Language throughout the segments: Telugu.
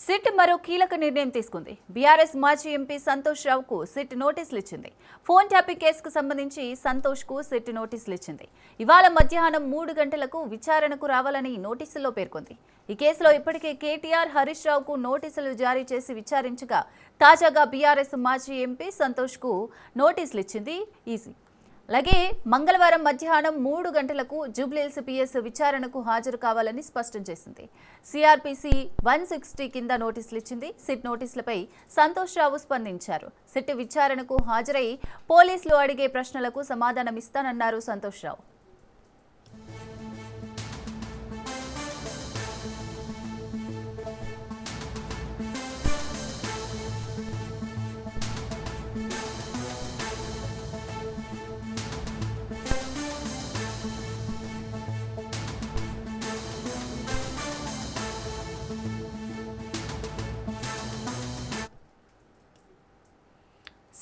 సిట్ మరో కీలక నిర్ణయం తీసుకుంది. బీఆర్ఎస్ మాజీ ఎంపీ సంతోష్ రావుకు సిట్ నోటీసులు ఇచ్చింది. ఫోన్ ట్యాపింగ్ కేసుకు సంబంధించి సంతోష్కు సిట్ నోటీసులు ఇచ్చింది. ఇవాళ మధ్యాహ్నం 3 గంటలకు విచారణకు రావాలని నోటీసుల్లో పేర్కొంది. ఈ కేసులో ఇప్పటికే కేటీఆర్, హరీష్ రావుకు నోటీసులు జారీ చేసి విచారించగా తాజాగా బీఆర్ఎస్ మాజీ ఎంపీ సంతోష్కు నోటీసులు ఇచ్చింది ఈసీ. అలాగే మంగళవారం మధ్యాహ్నం 3 గంటలకు జూబ్లీహిల్స్ పిఎస్ విచారణకు హాజరు కావాలని స్పష్టం చేసింది. సిఆర్పిసి 160 కింద నోటీసులు ఇచ్చింది. సిట్ నోటీసులపై సంతోష్ రావు స్పందించారు. సిట్ విచారణకు హాజరై పోలీసులు అడిగే ప్రశ్నలకు సమాధానమిస్తానన్నారు సంతోష్ రావు.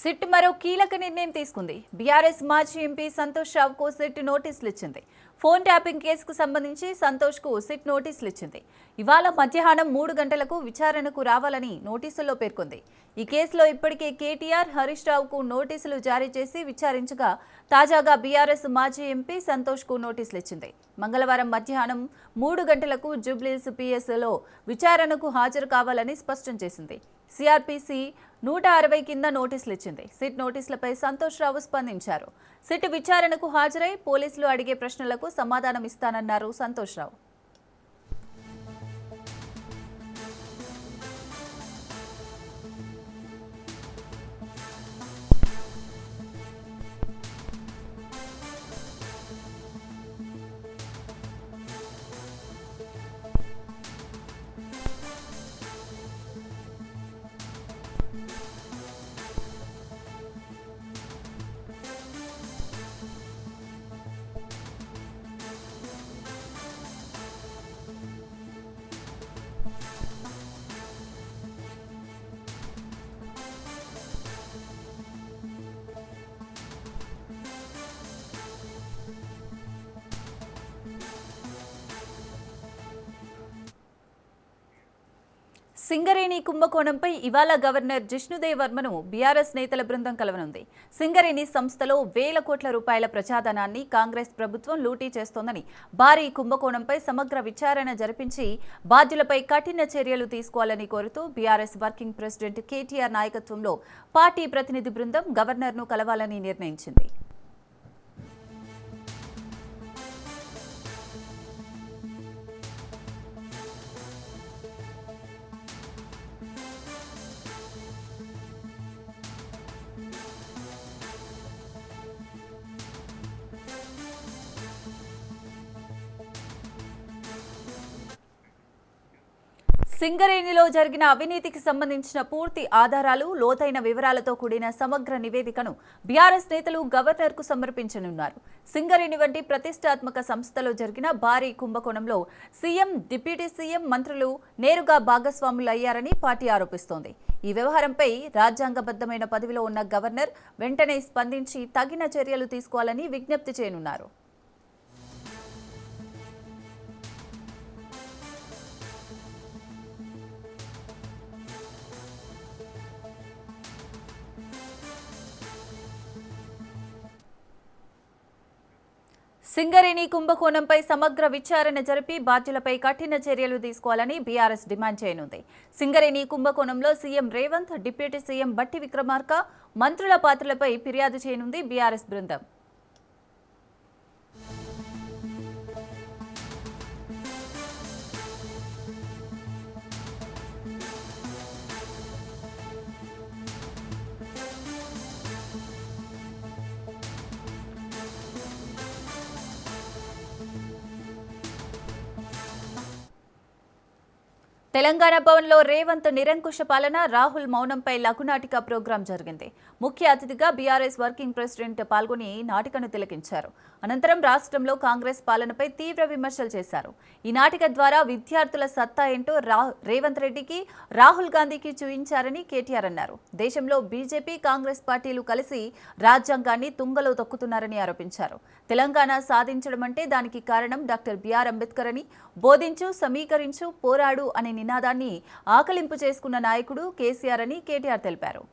సిట్ మరో కీలక నిర్ణయం తీసుకుంది. బీఆర్ఎస్ మాజీ ఎంపీ సంతోష్ రావుకు సిట్ నోటీసులు ఇచ్చింది. ఫోన్ ట్యాపింగ్ కేసుకు సంబంధించి సంతోష్కు సిట్ నోటీసులు ఇచ్చింది. ఇవాళ మధ్యాహ్నం 3 గంటలకు విచారణకు రావాలని నోటీసుల్లో పేర్కొంది. ఈ కేసులో ఇప్పటికే కేటీఆర్, హరీష్ రావుకు నోటీసులు జారీ చేసి విచారించగా తాజాగా బీఆర్ఎస్ మాజీ ఎంపీ సంతోష్కు నోటీసులు ఇచ్చింది. మంగళవారం మధ్యాహ్నం 3 గంటలకు జూబ్లీహిల్స్ పిఎస్లో విచారణకు హాజరు కావాలని స్పష్టం చేసింది. సిఆర్పిసి 160 కింద నోటీసులు ఇచ్చింది. సిట్ నోటీసులపై సంతోష్ రావు స్పందించారు. సిట్ విచారణకు హాజరై పోలీసులు అడిగే ప్రశ్నలకు సమాధానం ఇస్తానన్నారు సంతోష్ రావు. సింగరేణి కుంభకోణంపై ఇవాళ గవర్నర్ జిష్ణుదేవ్ వర్మను బీఆర్ఎస్ నేతల బృందం కలవనుంది. సింగరేణి సంస్థలో వేల కోట్ల రూపాయల ప్రజాధనాన్ని కాంగ్రెస్ ప్రభుత్వం లూటీ చేస్తోందని, భారీ కుంభకోణంపై సమగ్ర విచారణ జరిపించి బాధ్యులపై కఠిన చర్యలు తీసుకోవాలని కోరుతూ బీఆర్ఎస్ వర్కింగ్ ప్రెసిడెంట్ కేటీఆర్ నాయకత్వంలో పార్టీ ప్రతినిధి బృందం గవర్నర్ను కలవాలని నిర్ణయించింది. సింగరేణిలో జరిగిన అవినీతికి సంబంధించిన పూర్తి ఆధారాలు, లోతైన వివరాలతో కూడిన సమగ్ర నివేదికను బీఆర్ఎస్ నేతలు గవర్నర్కు సమర్పించనున్నారు. సింగరేణి వంటి ప్రతిష్టాత్మక సంస్థలో జరిగిన భారీ కుంభకోణంలో సీఎం, డిప్యూటీ సీఎం, మంత్రులు నేరుగా భాగస్వాములయ్యారని పార్టీ ఆరోపిస్తోంది. ఈ వ్యవహారంపై రాజ్యాంగబద్ధమైన పదవిలో ఉన్న గవర్నర్ వెంటనే స్పందించి తగిన చర్యలు తీసుకోవాలని విజ్ఞప్తి చేయనున్నారు. సింగరేణి కుంభకోణంపై సమగ్ర విచారణ జరిపి బాధ్యులపై కఠిన చర్యలు తీసుకోవాలని బీఆర్ఎస్ డిమాండ్ చేయనుంది. సింగరేణి కుంభకోణంలో సీఎం రేవంత్, డిప్యూటీ సీఎం బట్టి విక్రమార్క, మంత్రుల పాత్రలపై ఫిర్యాదు చేయనుంది బీఆర్ఎస్ బృందం. తెలంగాణ భవన్లో రేవంత్ నిరంకుశ పాలన, రాహుల్ మౌనంపై లఘునాటిక ప్రోగ్రాం జరిగింది. ముఖ్య అతిథిగా బీఆర్ఎస్ వర్కింగ్ ప్రెసిడెంట్ పాల్గొని నాటికను తిలకించారు. అనంతరం రాష్ట్రంలో కాంగ్రెస్ పాలనపై తీవ్ర విమర్శలు చేశారు. ఈ నాటిక ద్వారా విద్యార్థుల సత్తా ఏంటో రేవంత్ రెడ్డికి, రాహుల్ గాంధీకి చూయించారని కేటీఆర్ అన్నారు. దేశంలో బీజేపీ, కాంగ్రెస్ పార్టీలు కలిసి రాజ్యాంగాన్ని తుంగలో తొక్కుతున్నారని ఆరోపించారు. తెలంగాణ సాధించడం అంటే దానికి కారణం డాక్టర్ బిఆర్ అంబేద్కర్ అని, బోధించు, సమీకరించు, పోరాడు అనే నినాదాన్ని ఆకలింపు చేసుకున్న నాయకుడు కేసీఆర్ అని కేటీఆర్ తెలిపారు.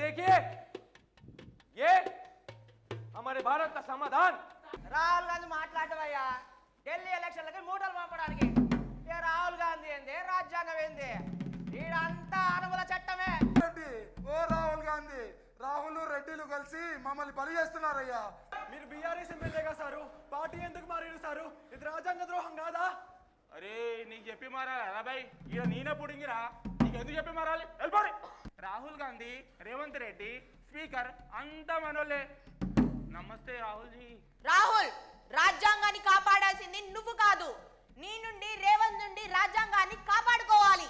देखिए ये हमारे भारत का समाधान రాహుల్ గాంధీ మాట్లాడవయ్యా ఢిల్లీ ఎలక్షన్లకి మూటలు పంపడానికి ఏ రాహుల్ గాంధీ ఏంది రాజ్యాంగం ఏంది ఈడంతా అనుమల చట్టమే ఓ రాహుల్ గాంధీ రాహుల్ రెడ్డిలు కలిసి మమ్మల్ని బలి చేస్తున్నారయ్యా మీరు బీఆర్ఎస్ ఎమ్మెల్యేగా సారు పార్టీ ఎందుకు మారారు సారు ఇది రాజ్యాంగ ద్రోహం కాదా అరే నీకు చెప్పి మారాలా బాయ్ ఇక నేనే పుడింగిరా నీకు ఎందుకు చెప్పి మారాలి వెళ్ళిపోయి రాహుల్ గాంధీ రేవంత్ రెడ్డి స్పీకర్ అంతా మనోళ్ళే నమస్తే రాహుల్ జీ రాహుల్ రాజ్యాంగాన్ని కాపాడాల్సింది నువ్వు కాదు నీ నుండి రేవంత్ నుండి రాజ్యాంగాన్ని కాపాడుకోవాలి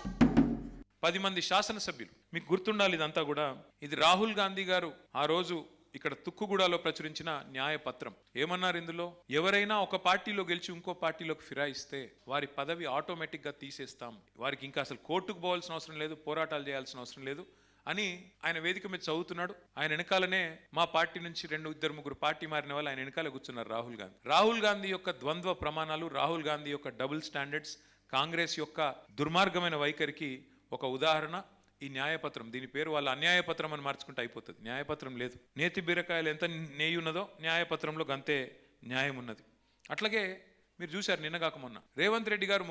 10 మంది శాసనసభ్యులు మీకు గుర్తుండాలి ఇదంతా కూడా ఇది రాహుల్ గాంధీ గారు ఆ రోజు ఇక్కడ తుక్కుగూడలో ప్రచురించిన న్యాయపత్రం ఏమన్నారు ఇందులో ఎవరైనా ఒక పార్టీలో గెలిచి ఇంకో పార్టీలోకి ఫిరాయిస్తే వారి పదవి ఆటోమేటిక్ గా తీసేస్తాం వారికి ఇంకా అసలు కోర్టుకు పోవాల్సిన అవసరం లేదు పోరాటాలు చేయాల్సిన అవసరం లేదు అని ఆయన వేదిక మీద చదువుతున్నాడు ఆయన వెనకాలనే మా పార్టీ నుంచి 2-3 పార్టీ మారిన వాళ్ళు ఆయన వెనకాల కూర్చున్నారు రాహుల్ గాంధీ యొక్క ద్వంద్వ ప్రమాణాలు రాహుల్ గాంధీ యొక్క డబుల్ స్టాండర్డ్స్ కాంగ్రెస్ యొక్క దుర్మార్గమైన వైఖరికి ఒక ఉదాహరణ ఈ న్యాయపత్రం దీని పేరు వాళ్ళ అన్యాయపత్రం అని మార్చుకుంటే అయిపోతుంది న్యాయపత్రం లేదు నేతి బీరకాయలు ఎంత నెయ్యి ఉన్నదో న్యాయపత్రంలో గంతే న్యాయం ఉన్నది అట్లాగే మీరు చూశారు నిన్నగాక మొన్న రేవంత్ రెడ్డి గారు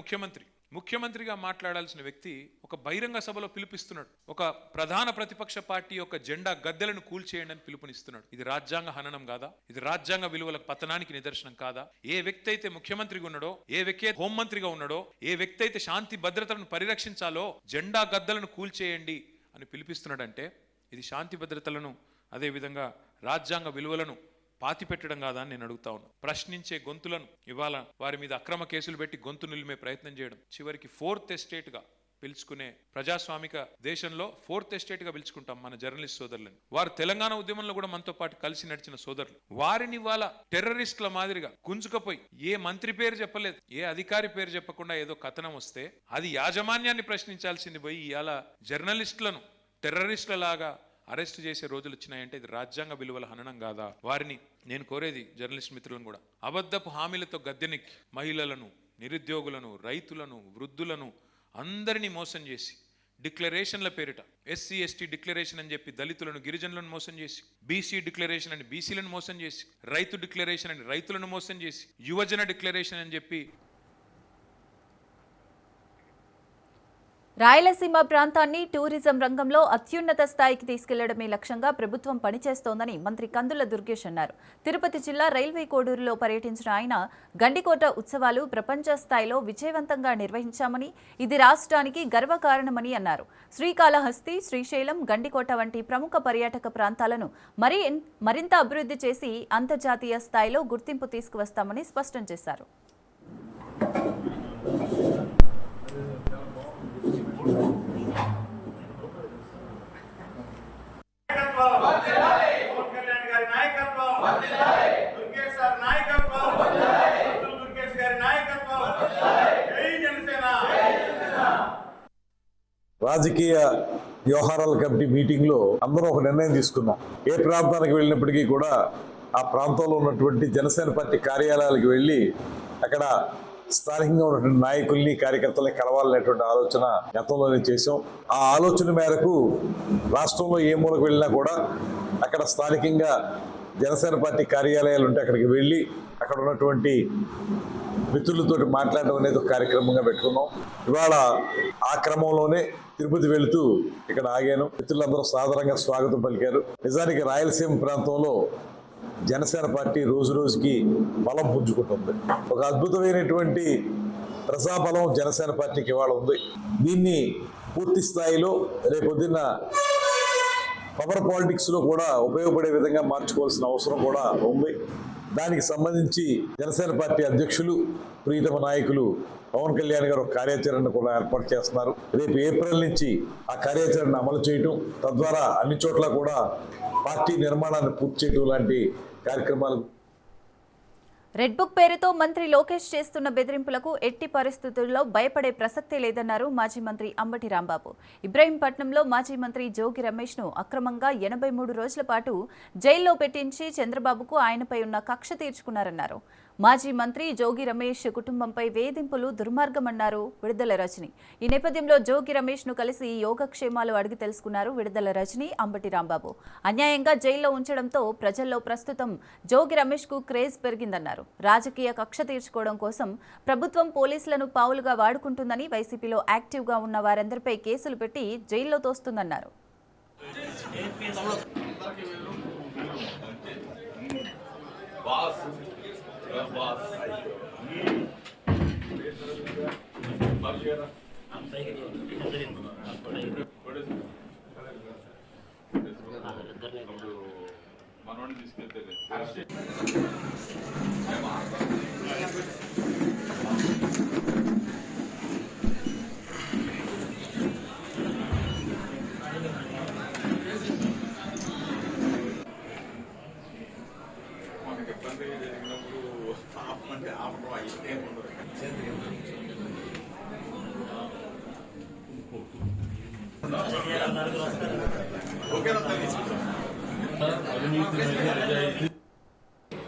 ముఖ్యమంత్రిగా మాట్లాడాల్సిన వ్యక్తి ఒక బహిరంగ సభలో పిలుపిస్తున్నాడు ఒక ప్రధాన ప్రతిపక్ష పార్టీ యొక్క జెండా గద్దెలను కూల్చేయండి అని పిలుపునిస్తున్నాడు ఇది రాజ్యాంగ హననం కాదా ఇది రాజ్యాంగ విలువల పతనానికి నిదర్శనం కాదా ఏ వ్యక్తి అయితే ముఖ్యమంత్రిగా ఉన్నాడో ఏ వ్యక్తి హోంమంత్రిగా ఉన్నాడో ఏ వ్యక్తి అయితే శాంతి భద్రతలను పరిరక్షించాలో జెండా గద్దెలను కూల్చేయండి అని పిలిపిస్తున్నాడంటే ఇది శాంతి భద్రతలను అదేవిధంగా రాజ్యాంగ విలువలను పాతి పెట్టడం కాదా అని నేను అడుగుతా ఉన్నా ప్రశ్నించే గొంతులను ఇవాళ వారి మీద అక్రమ కేసులు పెట్టి గొంతు నిలిమే ప్రయత్నం చేయడం చివరికి 4th ఎస్టేట్ గా పిలుచుకునే ప్రజాస్వామిక దేశంలో 4th ఎస్టేట్ గా పిలుచుకుంటాం మన జర్నలిస్ట్ సోదరులను వారు తెలంగాణ ఉద్యమంలో కూడా మనతో పాటు కలిసి నడిచిన సోదరులు వారిని ఇవాళ టెర్రరిస్టుల మాదిరిగా గుంజుకపోయి ఏ మంత్రి పేరు చెప్పలేదు ఏ అధికారి పేరు చెప్పకుండా ఏదో కథనం వస్తే అది యాజమాన్యాన్ని ప్రశ్నించాల్సింది పోయి ఇవాళ జర్నలిస్టులను టెర్రరిస్టుల లాగా అరెస్ట్ చేసే రోజులు వచ్చినాయంటే ఇది రాజ్యాంగ విలువల హననం కాదా వారిని నేను కోరేది జర్నలిస్ట్ మిత్రులను కూడా అబద్ధపు హామీలతో గద్దెనెక్కి మహిళలను నిరుద్యోగులను రైతులను వృద్ధులను అందరినీ మోసం చేసి డిక్లరేషన్ల పేరిట SC ST డిక్లరేషన్ అని చెప్పి దళితులను గిరిజనులను మోసం చేసి BC డిక్లరేషన్ అని బీసీలను మోసం చేసి రైతు డిక్లరేషన్ అని రైతులను మోసం చేసి యువజన డిక్లరేషన్ అని చెప్పి రాయలసీమ ప్రాంతాన్ని టూరిజం రంగంలో అత్యున్నత స్థాయికి తీసుకెళ్లడమే లక్ష్యంగా ప్రభుత్వం పనిచేస్తోందని మంత్రి కందుల దుర్గేష్ అన్నారు. తిరుపతి జిల్లా రైల్వే కోడూరులో పర్యటించిన ఆయన గండికోట ఉత్సవాలు ప్రపంచ స్థాయిలో విజయవంతంగా నిర్వహించామని ఇది రాష్ట్రానికి గర్వకారణమని అన్నారు. శ్రీకాళహస్తి, శ్రీశైలం, గండికోట వంటి ప్రముఖ పర్యాటక ప్రాంతాలను మరింత అభివృద్ధి చేసి అంతర్జాతీయ స్థాయిలో గుర్తింపు తీసుకువస్తామని స్పష్టం చేశారు. రాజకీయ వ్యవహారాల కమిటీ మీటింగ్లో అందరూ ఒక నిర్ణయం తీసుకున్నాం. ఏ ప్రాంతానికి వెళ్ళినప్పటికీ కూడా ఆ ప్రాంతంలో ఉన్నటువంటి జనసేన పార్టీ కార్యాలయాలకు వెళ్ళి అక్కడ స్థానికంగా ఉన్నటువంటి నాయకుల్ని కార్యకర్తల్ని కలవాలనేటువంటి ఆలోచన గతంలోనే చేసాం. ఆ ఆలోచన మేరకు రాష్ట్రంలో ఏ మూలకు వెళ్ళినా కూడా అక్కడ స్థానికంగా జనసేన పార్టీ కార్యాలయాలు ఉంటే అక్కడికి వెళ్ళి అక్కడ ఉన్నటువంటి మిత్రులతో మాట్లాడడం అనేది ఒక కార్యక్రమంగా పెట్టుకున్నాం. ఇవాళ ఆ క్రమంలోనే తిరుపతి వెళుతూ ఇక్కడ ఆగాను. మిత్రులందరూ సాదరంగా స్వాగతం పలికారు. నిజానికి రాయలసీమ ప్రాంతంలో జనసేన పార్టీ రోజు రోజుకి బలం పుంజుకుంటుంది. ఒక అద్భుతమైనటువంటి ప్రజాబలం జనసేన పార్టీకి ఇవాళ ఉంది. దీన్ని పూర్తి స్థాయిలో రేపొద్దున్న పవర్ పాలిటిక్స్లో కూడా ఉపయోగపడే విధంగా మార్చుకోవాల్సిన అవసరం కూడా ఉంది. దానికి సంబంధించి జనసేన పార్టీ అధ్యక్షులు ప్రీతమ నాయకులు పవన్ కళ్యాణ్ గారు ఒక కార్యాచరణ కూడా ఏర్పాటు చేస్తున్నారు. రేపు ఏప్రిల్ నుంచి ఆ కార్యాచరణ అమలు చేయటం, తద్వారా అన్ని చోట్ల కూడా పార్టీ నిర్మాణాన్ని పూర్తి చేయడం లాంటి కార్యక్రమాలు. రెడ్ బుక్ పేరుతో మంత్రి లోకేష్ చేస్తున్న బెదిరింపులకు ఎట్టి పరిస్థితుల్లో భయపడే ప్రసక్తే లేదన్నారు మాజీ మంత్రి అంబటి రాంబాబు. ఇబ్రహీంపట్నంలో మాజీ మంత్రి జోగి రమేష్ను అక్రమంగా 83 రోజుల పాటు జైల్లో పెట్టించి చంద్రబాబుకు ఆయనపై ఉన్న కక్ష తీర్చుకున్నారన్నారు. మాజీ మంత్రి జోగి రమేష్ కుటుంబంపై వేధింపులు దుర్మార్గమన్నారు విడుదల రజని. ఈ నేపథ్యంలో జోగి రమేష్ను కలిసి యోగక్షేమాలు అడిగి తెలుసుకున్నారు విడుదల రజని, అంబటి రాంబాబు. అన్యాయంగా జైల్లో ఉంచడంతో ప్రజల్లో ప్రస్తుతం జోగి రమేష్కు క్రేజ్ పెరిగిందన్నారు. రాజకీయ కక్ష తీర్చుకోవడం కోసం ప్రభుత్వం పోలీసులను పావులుగా వాడుకుంటుందని, వైసీపీలో యాక్టివ్గా ఉన్న వారందరిపై కేసులు పెట్టి జైల్లో తోస్తుందన్నారు.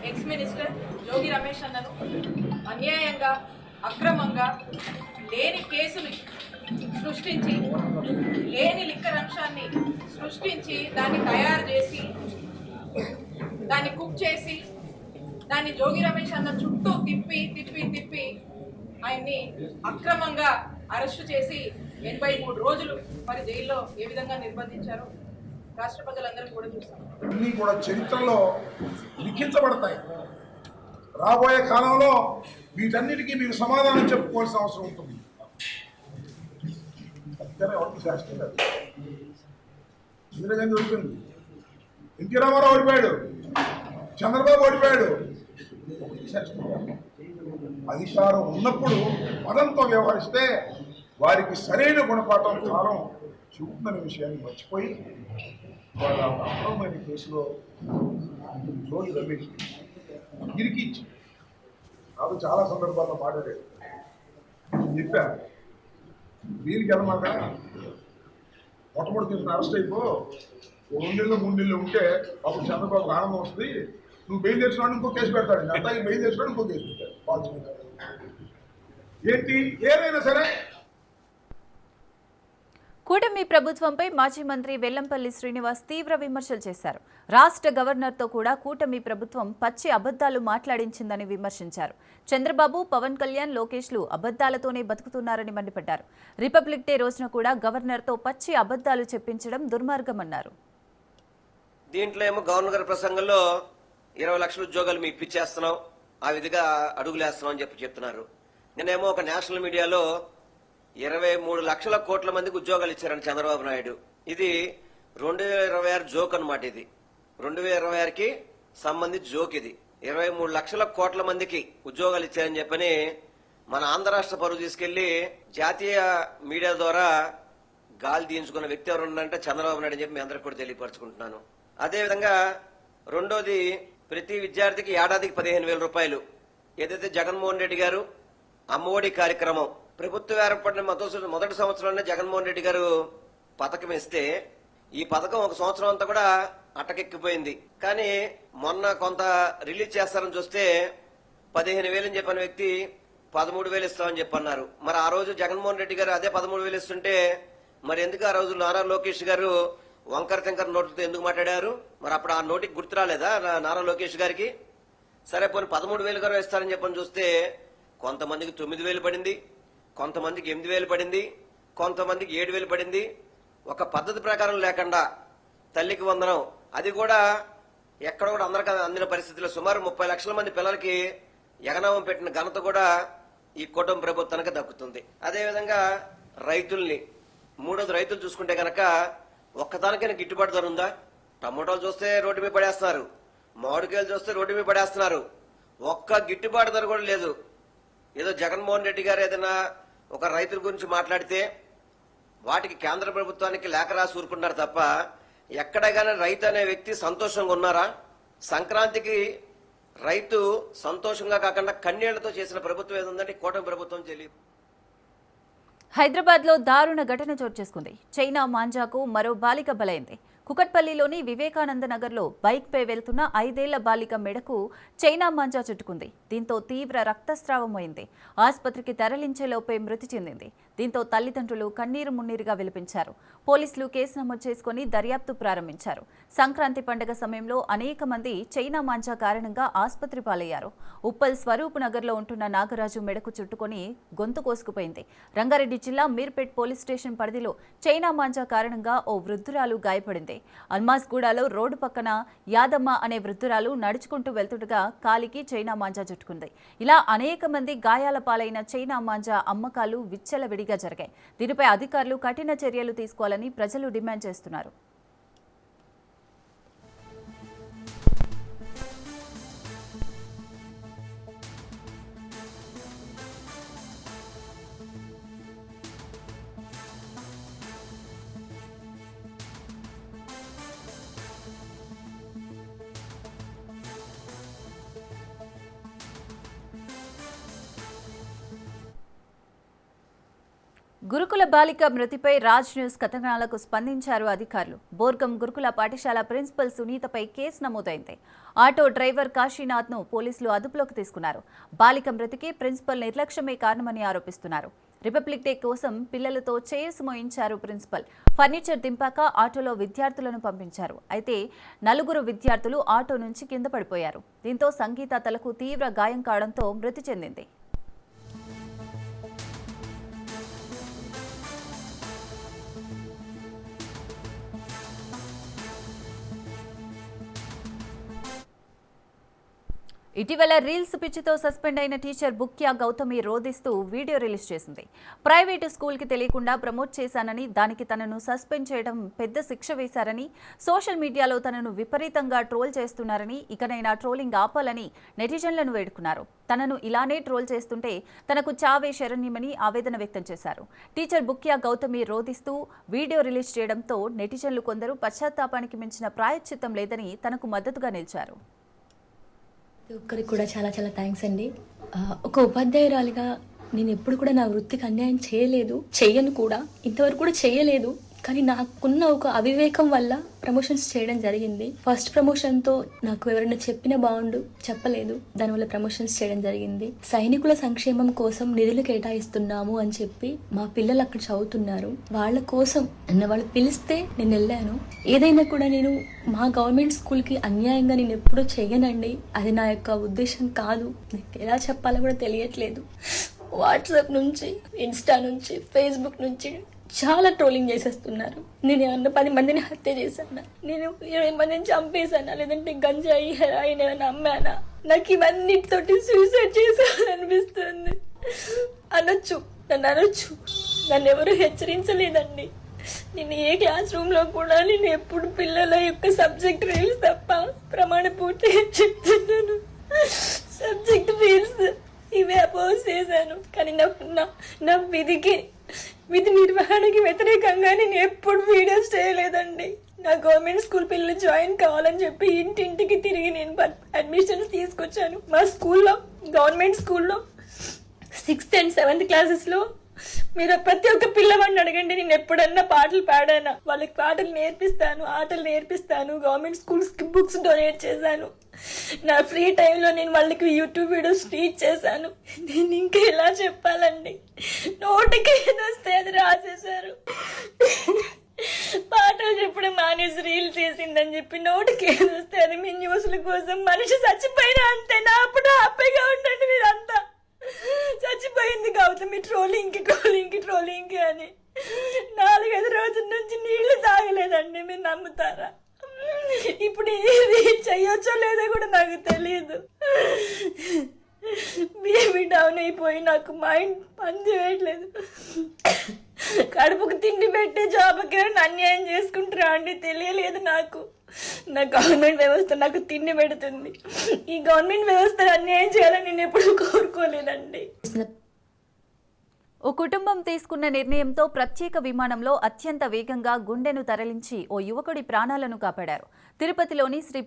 ఎక్స్ మినిస్టర్ జోగి రమేష్ అన్నను అన్యాయంగా, అక్రమంగా లేని కేసులు సృష్టించి, లేని లిక్కర్ అంశాన్ని సృష్టించి, దాన్ని తయారు చేసి, దాన్ని కుక్ చేసి, దాన్ని జోగి రమేష్ అన్న చుట్టూ తిప్పి తిప్పి తిప్పి ఆయన్ని అక్రమంగా అరెస్టు చేసి 83 రోజులు మరి జైల్లో ఏ విధంగా నిర్బంధించారో రాష్ట్ర ప్రజలందరూ కూడా చూస్తాం. అన్నీ కూడా చరిత్రలో లిఖించబడతాయి. రాబోయే కాలంలో వీటన్నిటికీ మీరు సమాధానం చెప్పుకోవాల్సిన అవసరం ఉంటుంది. శాస్త్రం కాదు. ఇందిరాగాంధీ ఓడిపోయింది, ఎన్టీ రామారావు ఓడిపోయాడు, చంద్రబాబు ఓడిపోయాడు. అధికారం ఉన్నప్పుడు మదంతో వ్యవహరిస్తే వారికి సరైన గుణపాఠం కాలం చూపుతున్న విషయాన్ని మర్చిపోయి వాళ్ళ అక్రమమైన కేసులో జోగి రమేష్ ఇరికించి నాకు చాలా సందర్భాల్లో మాట్లాడాడు. చెప్పాను, వీరికి అనమాట మొట్టమొదటి అరెస్ట్ అయిపో, 2 నెలలు 3 నెలలు ఉంటే అప్పుడు చంద్రబాబుకి ఆనందం వస్తుంది, నువ్వు బెయిల్ తెచ్చినాడు ఇంకో కేసు పెడతాడు, అట్లాగే బెయిల్ తెచ్చినాడు ఇంకో కేసు పెడతాడు. ఏంటి ఏదైనా సరే. కూటమి ప్రభుత్వంపై మాజీ మంత్రి వెల్లంపల్లి శ్రీనివాస్ తీవ్ర విమర్శలు చేశారు. రాష్ట్ర గవర్నర్తో కూడా కూటమి ప్రభుత్వం పచ్చి అబద్ధాలు మాట్లాడించిందని విమర్శించారు. చంద్రబాబు, పవన్ కళ్యాణ్, లోకేష్లు అబద్ధాలతోనే బతుకుతున్నారని మండిపడ్డారు. రిపబ్లిక్ డే రోజున కూడా గవర్నర్తో పచ్చి అబద్ధాలు చెప్పించడం దుర్మార్గమన్నారు. దీంట్లో ఏమో గవర్నర్ గారి ప్రసంగంలో 20 లక్షల ఉద్యోగాలు మీ ఇప్పించేస్తున్నాం, ఆ విధిగా అడుగులేస్తున్నాం అని చెప్తున్నారు. నేనేమో ఒక నేషనల్ మీడియాలో 23 లక్షల కోట్ల మందికి ఉద్యోగాలు ఇచ్చారని చంద్రబాబు నాయుడు. ఇది 2026 జోక్ అనమాట. ఇది 2026కి సంబంధించి జోక్. ఇది 23 లక్షల కోట్ల మందికి ఉద్యోగాలు ఇచ్చారని చెప్పని మన ఆంధ్ర రాష్ట్ర పరువు తీసుకెళ్లి జాతీయ మీడియా ద్వారా గాలి తీయించుకున్న వ్యక్తి ఎవరు ఉన్నారంటే చంద్రబాబు నాయుడు అని చెప్పి మీ అందరికి కూడా తెలియపరచుకుంటున్నాను. అదేవిధంగా రెండోది, ప్రతి విద్యార్థికి ఏడాదికి 15,000 రూపాయలు ఏదైతే జగన్మోహన్ రెడ్డి గారు అమ్మఒడి కార్యక్రమం ప్రభుత్వం ఏర్పడిన మొదటి సంవత్సరంలోనే జగన్మోహన్ రెడ్డి గారు పథకం ఇస్తే ఈ పథకం ఒక సంవత్సరం అంతా కూడా అటకెక్కిపోయింది. కానీ మొన్న కొంత రిలీజ్ చేస్తారని చూస్తే 15,000 అని చెప్పిన వ్యక్తి 13,000 ఇస్తామని చెప్పన్నారు. మరి ఆ రోజు జగన్మోహన్ రెడ్డి గారు అదే 13,000 ఇస్తుంటే మరి ఎందుకు ఆ రోజు నారా లోకేష్ గారు వంకర తింకర నోట్లతో ఎందుకు మాట్లాడారు? మరి అప్పుడు ఆ నోటికి గుర్తు రాలేదా నారా లోకేష్ గారికి? సరే పోనీ 13,000 గారు ఇస్తారని చెప్పని చూస్తే కొంతమందికి 9,000 పడింది, కొంతమందికి 8,000 పడింది, కొంతమందికి 7,000 పడింది. ఒక పద్ధతి ప్రకారం లేకుండా తల్లికి వందనం, అది కూడా ఎక్కడ కూడా అందరికీ అందిన పరిస్థితిలో సుమారు 30 లక్షల మంది పిల్లలకి ఎగనామం పెట్టిన ఘనత కూడా ఈ కూటమి ప్రభుత్వానికి దక్కుతుంది. అదేవిధంగా రైతుల్ని మూడోది రైతులు చూసుకుంటే కనుక ఒక్కదానికైనా గిట్టుబాటు ధర ఉందా? టమోటాలు చూస్తే రోడ్డు మీద పడేస్తున్నారు, మామిడికాయలు చూస్తే రోడ్డు మీద పడేస్తున్నారు, ఒక్క గిట్టుబాటు ధర కూడా లేదు. ఏదో జగన్మోహన్ రెడ్డి గారు ఏదైనా ఒక రైతుల గురించి మాట్లాడితే వాటికి కేంద్ర ప్రభుత్వానికి లేఖ రాసి ఊరుకున్నారు తప్ప ఎక్కడ కానీ రైతు అనే వ్యక్తి సంతోషంగా ఉన్నారా? సంక్రాంతికి రైతు సంతోషంగా కాకుండా కన్నీళ్లతో చేసిన ప్రభుత్వం ఏదంటే కూటమి ప్రభుత్వం తెలియదు. హైదరాబాద్లో దారుణ ఘటన చోటు చేసుకుంది. చైనా మాంజాకు మరో బాలిక బలైంది. కుకట్పల్లిలోని వివేకానంద నగర్లో బైక్పై వెళ్తున్న 5 ఏళ్ల బాలిక మెడకు చైనా మాంజా చుట్టుకుంది. దీంతో తీవ్ర రక్తస్రావం అయింది. ఆసుపత్రికి తరలించేలోపే మృతి చెందింది. దీంతో తల్లిదండ్రులు కన్నీరు మున్నీరుగా విలపించారు. పోలీసులు కేసు నమోదు చేసుకుని దర్యాప్తు ప్రారంభించారు. సంక్రాంతి పండుగ సమయంలో అనేక మంది చైనా మాంజా కారణంగా ఆసుపత్రి పాలయ్యారు. ఉప్పల్ స్వరూప్ నగర్లో ఉంటున్న నాగరాజు మెడకు చుట్టుకొని గొంతు కోసుకుపోయింది. రంగారెడ్డి జిల్లా మీర్పేట్ పోలీస్ స్టేషన్ పరిధిలో చైనా మాంజా కారణంగా ఓ వృద్ధురాలు గాయపడింది. అల్మాస్గూడలో రోడ్డు పక్కన యాదమ్మ అనే వృద్ధురాలు నడుచుకుంటూ వెళ్తుండగా కాలికి చైనా మాంజా చుట్టుకుంది. ఇలా అనేక మంది గాయాల పాలైన చైనా మాంజా అమ్మకాలు విచ్చలవిడిగా జరిగాయి. దీనిపై అధికారులు కఠిన చర్యలు తీసుకోవాలని ప్రజలు డిమాండ్ చేస్తున్నారు. గురుకుల బాలిక మృతిపై రాజ్ న్యూస్ కథనాలకు స్పందించారు అధికారులు. బోర్గం గురుకుల పాఠశాల ప్రిన్సిపల్ సునీతపై కేసు నమోదైంది. ఆటో డ్రైవర్ కాశీనాథ్ను పోలీసులు అదుపులోకి తీసుకున్నారు. బాలిక మృతికి ప్రిన్సిపల్ నిర్లక్ష్యమే కారణమని ఆరోపిస్తున్నారు. రిపబ్లిక్ డే కోసం పిల్లలతో చైర్స్ మోయించారు ప్రిన్సిపల్. ఫర్నిచర్ దింపాక ఆటోలో విద్యార్థులను పంపించారు. అయితే 4 విద్యార్థులు ఆటో నుంచి కింద పడిపోయారు. దీంతో సంగీత తలకు తీవ్ర గాయం కావడంతో మృతి చెందింది. ఇటీవల రీల్స్ పిచ్చితో సస్పెండ్ అయిన టీచర్ బుక్యా గౌతమి రోధిస్తూ వీడియో రిలీజ్ చేసింది. ప్రైవేటు స్కూల్కి తెలియకుండా ప్రమోట్ చేశానని, దానికి తనను సస్పెండ్ చేయడం పెద్ద శిక్ష వేశారని, సోషల్ మీడియాలో తనను విపరీతంగా ట్రోల్ చేస్తున్నారని, ఇకనైనా ట్రోలింగ్ ఆపాలని నెటిజన్లను వేడుకున్నారు. తనను ఇలానే ట్రోల్ చేస్తుంటే తనకు చావే శరణ్యమని ఆవేదన వ్యక్తం చేశారు. టీచర్ బుక్యా గౌతమి రోధిస్తూ వీడియో రిలీజ్ చేయడంతో నెటిజన్లు కొందరు పశ్చాత్తాపానికి మించిన ప్రాయశ్చిత్తం లేదని తనకు మద్దతుగా నిలిచారు. ఒక్కరికి కూడా చాలా చాలా థ్యాంక్స్ అండి. ఒక ఉపాధ్యాయురాలిగా నేను ఎప్పుడు కూడా నా వృత్తికి అన్యాయం చేయలేదు, చెయ్యను కూడా, ఇంతవరకు కూడా చేయలేదు. కానీ నాకున్న ఒక అవివేకం వల్ల ప్రమోషన్స్ చేయడం జరిగింది. ఫస్ట్ ప్రమోషన్తో నాకు ఎవరైనా చెప్పిన బాగుండు, చెప్పలేదు, దానివల్ల ప్రమోషన్స్ చేయడం జరిగింది. సైనికుల సంక్షేమం కోసం నిధులు కేటాయిస్తున్నాము అని చెప్పి మా పిల్లలు అక్కడ చదువుతున్నారు. వాళ్ళ కోసం వాళ్ళు పిలిస్తే నేను వెళ్ళాను. ఏదైనా కూడా నేను మా గవర్నమెంట్ స్కూల్కి అన్యాయంగా నేను ఎప్పుడూ చెయ్యనండి. అది నా యొక్క ఉద్దేశం కాదు. నాకు ఎలా చెప్పాలో కూడా తెలియట్లేదు. వాట్సాప్ నుంచి, ఇన్స్టా నుంచి, ఫేస్బుక్ నుంచి చాలా ట్రోలింగ్ చేసేస్తున్నారు. నేను ఏమన్నా 10 మందిని హత్య చేశానా, నేను 20 మందిని చంపేశానా, లేదంటే గంజాయి హెరాయిన్ ఏమైనా అమ్మానా, నాకు ఇవన్నిటితోటి సూసైడ్ చేశాననిపిస్తుంది. అనొచ్చు, నన్ను అనొచ్చు, నన్ను ఎవరు హెచ్చరించలేదండి. నేను ఏ క్లాస్ రూమ్లో కూడా నేను ఎప్పుడు పిల్లల యొక్క సబ్జెక్ట్ రీల్స్ తప్ప ప్రమాణ పూర్తి చెప్తున్నాను. సబ్జెక్ట్ రీల్స్ ఇవే అపోజ్ చేశాను. కానీ నా విధి నిర్వహణకి వ్యతిరేకంగా నేను ఎప్పుడు వీడియోస్ చేయలేదండి. నా గవర్నమెంట్ స్కూల్ పిల్లలు జాయిన్ కావాలని చెప్పి ఇంటింటికి తిరిగి నేను అడ్మిషన్స్ తీసుకొచ్చాను. మా స్కూల్లో, గవర్నమెంట్ స్కూల్లో 6th and 7th క్లాసెస్లో మీరు ప్రతి ఒక్క పిల్లవాడిని అడగండి, నేను ఎప్పుడన్నా పాటలు పాడానా, వాళ్ళకి పాటలు నేర్పిస్తాను, ఆటలు నేర్పిస్తాను. గవర్నమెంట్ స్కూల్స్కి బుక్స్ డొనేట్ చేశాను. నా ఫ్రీ టైంలో నేను వాళ్ళకి యూట్యూబ్ వీడియోస్ టీచ్ చేశాను. నేను ఇంకా ఎలా చెప్పాలండి, నోటికి ఏదొస్తే అది రాసేశారు. పాటలు చెప్పడం మానేసి రీల్ చేసిందని చెప్పి నోటికి ఏదొస్తే అది మీ న్యూస్ల కోసం. మనిషి చచ్చిపోయినా అంతే, నా అప్పుడు హ్యాపీగా ఉండండి. మీరంతా చచ్చిపోయింది గౌతమి ట్రోలింగ్కి అని 4-5 రోజుల నుంచి నీళ్లు తాగలేదండి. మీరు నమ్ముతారా? ఇప్పుడు ఏది చెయ్యొచ్చో లేదో కూడా నాకు తెలియదు. బీపీ డౌన్ అయిపోయి నాకు మైండ్ పని చేయట్లేదు. కడుపుకు తిండి పెట్టే జాబ్కి అన్యాయం చేసుకుంటారా అండి తెలియలేదు నాకు. నా గవర్నమెంట్ వ్యవస్థ నాకు తిండి పెడుతుంది. ఈ గవర్నమెంట్ వ్యవస్థ అన్యాయం చేయాలని నేను ఎప్పుడు కోరుకోలేదండి. ఓ కుటుంబం తీసుకున్న నిర్ణయంతో ప్రత్యేక విమానంలో అత్యంత వేగంగా గుండెను తరలించి ఓ యువకుడి ప్రాణాలను కాపాడారు. తిరుపతిలోని శ్రీ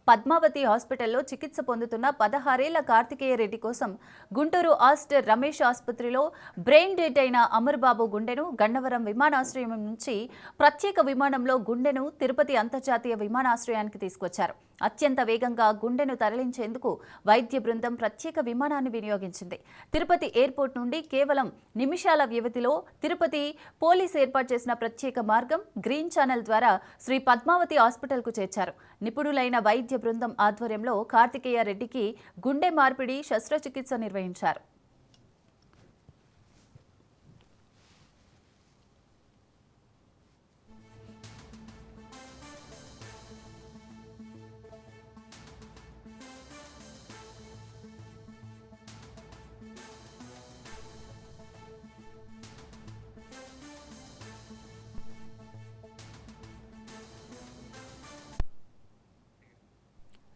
పద్మావతి హాస్పిటల్లో చికిత్స పొందుతున్న 16 ఏళ్ల కార్తికేయ రెడ్డి కోసం గుంటూరు ఆస్టర్ రమేష్ ఆసుపత్రిలో బ్రెయిన్ డెడ్ అయిన అమర్బాబు గుండెను గన్నవరం విమానాశ్రయం నుంచి ప్రత్యేక విమానంలో గుండెను తిరుపతి అంతర్జాతీయ విమానాశ్రయానికి తీసుకొచ్చారు. అత్యంత వేగంగా గుండెను తరలించేందుకు వైద్య బృందం ప్రత్యేక విమానాన్ని వినియోగించింది. తిరుపతి ఎయిర్పోర్ట్ నుండి కేవలం నిమిషాల వ్యవధిలో తిరుపతి పోలీస్ ఏర్పాటు చేసిన ప్రత్యేక మార్గం గ్రీన్ ఛానల్ ద్వారా శ్రీ పద్మావతి హాస్పిటల్కు చేర్చారు. నిపుణులైన వైద్య బృందం ఆధ్వర్యంలో కార్తికేయ రెడ్డికి గుండె మార్పిడి శస్త్రచికిత్స నిర్వహించారు.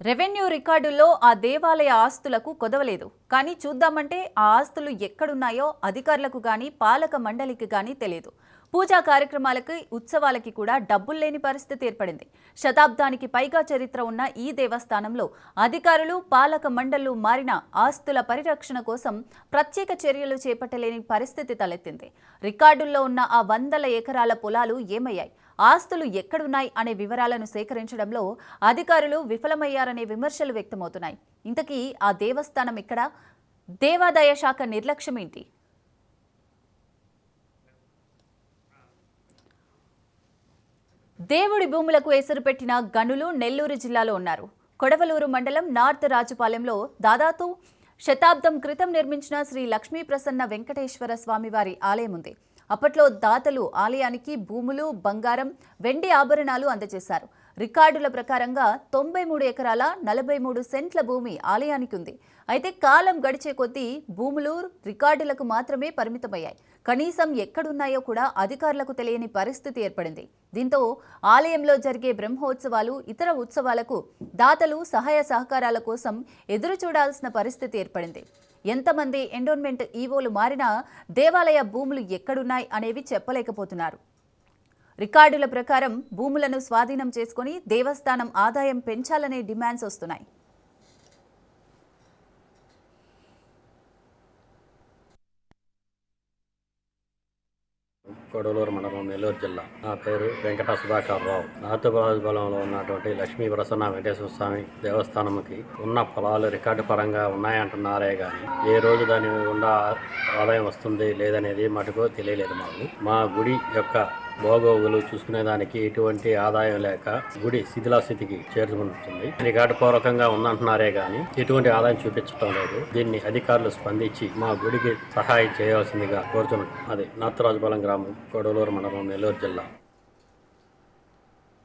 రెవెన్యూ రికార్డుల్లో ఆ దేవాలయ ఆస్తులకు కొదవలేదు. కానీ చూద్దామంటే ఆ ఆస్తులు ఎక్కడున్నాయో అధికారులకు గాని పాలక మండలికి గాని తెలియదు. పూజా కార్యక్రమాలకి ఉత్సవాలకి కూడా డబ్బులు లేని పరిస్థితి ఏర్పడింది. శతాబ్దానికి పైగా చరిత్ర ఉన్న ఈ దేవస్థానంలో అధికారులు పాలక మండళ్లు మారిన ఆస్తుల పరిరక్షణ కోసం ప్రత్యేక చర్యలు చేపట్టలేని పరిస్థితి తలెత్తింది. రికార్డుల్లో ఉన్న ఆ 100 ఎకరాల పొలాలు ఏమయ్యాయి, ఆస్తులు ఎక్కడున్నాయి అనే వివరాలను సేకరించడంలో అధికారులు విఫలమయ్యారనే విమర్శలు వ్యక్తమవుతున్నాయి. ఇంతకీ ఆ దేవస్థానం ఎక్కడ? దేవాదాయ శాఖ నిర్లక్ష్యం ఏంటి? దేవుడి భూములకు ఎసరు పెట్టిన గనులు నెల్లూరు జిల్లాలో ఉన్నారు. కొడవలూరు మండలం నార్త్ రాజుపాలెంలో దాదాపు శతాబ్దం క్రితం నిర్మించిన శ్రీ లక్ష్మీ ప్రసన్న వెంకటేశ్వర స్వామివారి ఆలయం ఉంది. అప్పట్లో దాతలు ఆలయానికి భూములు, బంగారం, వెండి ఆభరణాలు అందజేశారు. రికార్డుల ప్రకారంగా 93 ఎకరాల 43 సెంట్ల భూమి ఆలయానికి ఉంది. అయితే కాలం గడిచే కొద్దీ భూములు రికార్డులకు మాత్రమే పరిమితమయ్యాయి. కనీసం ఎక్కడున్నాయో కూడా అధికారులకు తెలియని పరిస్థితి ఏర్పడింది. దీంతో ఆలయంలో జరిగే బ్రహ్మోత్సవాలు, ఇతర ఉత్సవాలకు దాతలు సహాయ సహకారాల కోసం ఎదురు చూడాల్సిన పరిస్థితి ఏర్పడింది. ఎంతమంది ఎండోన్మెంట్ ఈవోలు మారినా దేవాలయ భూములు ఎక్కడున్నాయి అనేవి చెప్పలేకపోతున్నారు. రికార్డుల ప్రకారం భూములను స్వాధీనం చేసుకుని దేవస్థానం ఆదాయం పెంచాలనే డిమాండ్స్ వస్తున్నాయి. కొడవలూరు మండలం, నెల్లూరు జిల్లా. నా పేరు వెంకట సుధాకర్రావు. నార్తురాజుపాలెంలో ఉన్నటువంటి లక్ష్మీ ప్రసన్న వెంకటేశ్వర స్వామి దేవస్థానంకి ఉన్న పొలాలు రికార్డు పరంగా ఉన్నాయంటున్నారే కానీ ఏ రోజు దాని గుండా ఆదాయం వస్తుంది లేదనేది మటుకు తెలియలేదు మాకు. మా గుడి యొక్క భోగోగులు చూసుకునేదానికి ఎటువంటి ఆదాయం లేక గుడి శిథిలాస్థితికి చేరుకుంటుంది. రికార్డు పూర్వకంగా ఉందంటున్నారే కానీ ఎటువంటి ఆదాయం చూపించడం లేదు. దీన్ని అధికారులు స్పందించి మా గుడికి సహాయం చేయవలసిందిగా కోరుతున్నాం. అది నార్త్ రాజుపాలెం గ్రామం, కొడవలూరు మండలం, నెల్లూరు జిల్లా.